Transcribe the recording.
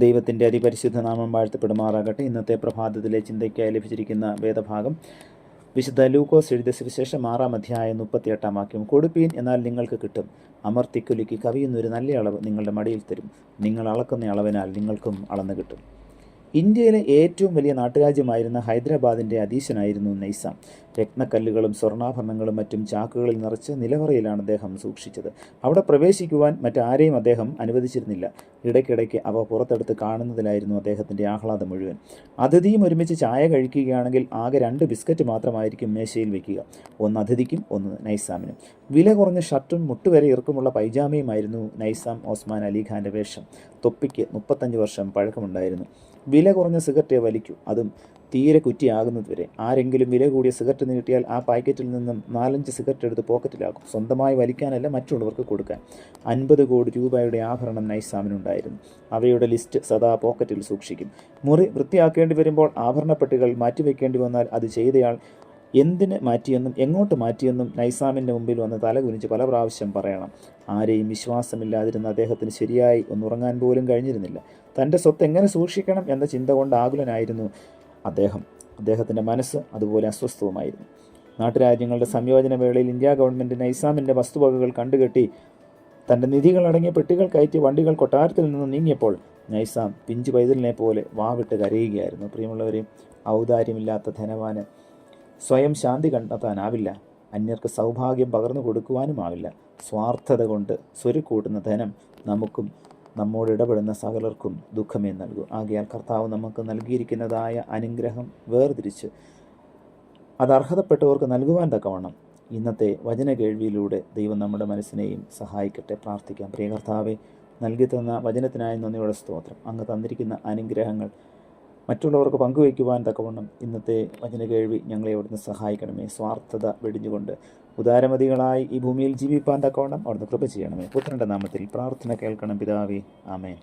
ദൈവത്തിൻ്റെ അതിപരിശുദ്ധ നാമം വാഴ്ത്തപ്പെടുമാറാകട്ടെ. ഇന്നത്തെ പ്രഭാതത്തിലെ ചിന്തയ്ക്കായി ലഭിച്ചിരിക്കുന്ന വേദഭാഗം വിശുദ്ധ ലൂക്കോസ് എഴുതിയ സുവിശേഷം 6-ാം അധ്യായം 38-ാം വാക്യം. കൊടുപ്പീൻ, എന്നാൽ നിങ്ങൾക്ക് കിട്ടും. അമർത്തിക്കുലുക്കി കവിയുന്നൊരു നല്ല അളവ് നിങ്ങളുടെ മടിയിൽ തരും. നിങ്ങൾ അളക്കുന്ന അളവിനാൽ നിങ്ങൾക്കും അളന്നു കിട്ടും. ഇന്ത്യയിലെ ഏറ്റവും വലിയ നാട്ടുരാജ്യമായിരുന്ന ഹൈദരാബാദിൻ്റെ അധീശനായിരുന്നു നൈസാം. രത്നക്കല്ലുകളും സ്വർണ്ണാഭരണങ്ങളും മറ്റും ചാക്കുകളിൽ നിറച്ച് നിലവറയിലാണ് അദ്ദേഹം സൂക്ഷിച്ചത്. അവിടെ പ്രവേശിക്കുവാൻ മറ്റാരെയും അദ്ദേഹം അനുവദിച്ചിരുന്നില്ല. ഇടയ്ക്കിടയ്ക്ക് അവ പുറത്തെടുത്ത് കാണുന്നതിലായിരുന്നു അദ്ദേഹത്തിൻ്റെ ആഹ്ലാദം മുഴുവൻ. അതിഥിയും ഒരുമിച്ച് ചായ കഴിക്കുകയാണെങ്കിൽ ആകെ 2 ബിസ്ക്കറ്റ് മാത്രമായിരിക്കും മേശയിൽ വയ്ക്കുക. ഒന്ന് അതിഥിക്കും, ഒന്ന് നൈസാമിനും. വില കുറഞ്ഞ ഷർട്ടും മുട്ടുവരെ ഇറുക്കമുള്ള പൈജാമയുമായിരുന്നു നൈസാം ഓസ്മാൻ അലിഖാൻ്റെ വേഷം. തൊപ്പിക്ക് 35 വർഷം പഴക്കമുണ്ടായിരുന്നു. വില കുറഞ്ഞ സിഗരറ്റേ വലിക്കൂ, അതും തീരെ കുറ്റിയാകുന്നതുവരെ. ആരെങ്കിലും വില കൂടിയ സിഗരറ്റ് നീട്ടിയാൽ ആ പാക്കറ്റിൽ നിന്നും 4-5 സിഗരറ്റ് എടുത്ത് പോക്കറ്റിലാക്കും. സ്വന്തമായി വലിക്കാനല്ല, മറ്റുള്ളവർക്ക് കൊടുക്കാൻ. 50 കോടി രൂപയുടെ ആഭരണം നൈസാമിനുണ്ടായിരുന്നു. അവയുടെ ലിസ്റ്റ് സദാ പോക്കറ്റിൽ സൂക്ഷിക്കും. മുറി വൃത്തിയാക്കേണ്ടി വരുമ്പോൾ ആഭരണപ്പെട്ടികൾ മാറ്റിവെക്കേണ്ടി വന്നാൽ അത് ചെയ്തയാൾ എന്തിന് മാറ്റിയെന്നും എങ്ങോട്ട് മാറ്റിയെന്നും നൈസാമിൻ്റെ മുമ്പിൽ വന്ന് തലകുനിച്ച് പല പ്രാവശ്യം പറയണം. ആരെയും വിശ്വാസമില്ലാതിരുന്ന അദ്ദേഹത്തിന് ശരിയായി ഒന്നുറങ്ങാൻ പോലും കഴിഞ്ഞിരുന്നില്ല. തൻ്റെ സ്വത്ത് എങ്ങനെ സൂക്ഷിക്കണം എന്ന ചിന്ത കൊണ്ട് ആകുലനായിരുന്നു അദ്ദേഹത്തിൻ്റെ മനസ്സ് അതുപോലെ അസ്വസ്ഥവുമായിരുന്നു. നാട്ടുരാജ്യങ്ങളുടെ സംയോജന വേളയിൽ ഇന്ത്യ ഗവൺമെൻറ് നൈസാമിൻ്റെ വസ്തുവകകൾ കണ്ടുകെട്ടി തൻ്റെ നിധികളടങ്ങിയ പെട്ടികൾ കയറ്റി വണ്ടികൾ കൊട്ടാരത്തിൽ നിന്ന് നീങ്ങിയപ്പോൾ നൈസാം പിഞ്ചു പൈതലിനെ പോലെ വാവിട്ട് കരയുകയായിരുന്നു. പ്രിയമുള്ളവരെയും, ഔദാര്യമില്ലാത്ത ധനവാന് സ്വയം ശാന്തി കണ്ടെത്താനാവില്ല. അന്യർക്ക് സൗഭാഗ്യം പകർന്നു കൊടുക്കുവാനുമാവില്ല. സ്വാർത്ഥത കൊണ്ട് സ്വരുക്കൂട്ടുന്ന ധനം നമുക്കും നമ്മോട് ഇടപെടുന്ന സകലർക്കും ദുഃഖമേ നൽകൂ. ആകയാൽ കർത്താവ് നമുക്ക് നൽകിയിരിക്കുന്നതായ അനുഗ്രഹം വേർതിരിച്ച് അത് അർഹതപ്പെട്ടവർക്ക് നൽകുവാൻ തക്കവണ്ണം ഇന്നത്തെ വചന കേൾവിയിലൂടെ ദൈവം നമ്മുടെ മനസ്സിനെയും സഹായിക്കട്ടെ. പ്രാർത്ഥിക്കാം. പ്രിയ കർത്താവെ, നൽകി തന്ന വചനത്തിനായി നന്ദിയോടെ സ്തോത്രം. അങ്ങ് തന്നിരിക്കുന്ന അനുഗ്രഹങ്ങൾ മറ്റുള്ളവർക്ക് പങ്കുവയ്ക്കുവാൻ തക്കവണ്ണം ഇന്നത്തെ വചന കേൾവി ഞങ്ങളെ അവിടുന്ന് സഹായിക്കണമേ. സ്വാർത്ഥത വെടിഞ്ഞുകൊണ്ട് ഉദാരമതികളായി ഈ ഭൂമിയിൽ ജീവിപ്പാൻ തക്കവണ്ണം അവിടുന്ന് കൃപ ചെയ്യണമേ. പുത്രൻ്റെ നാമത്തിൽ പ്രാർത്ഥന കേൾക്കണം പിതാവേ. ആമേൻ.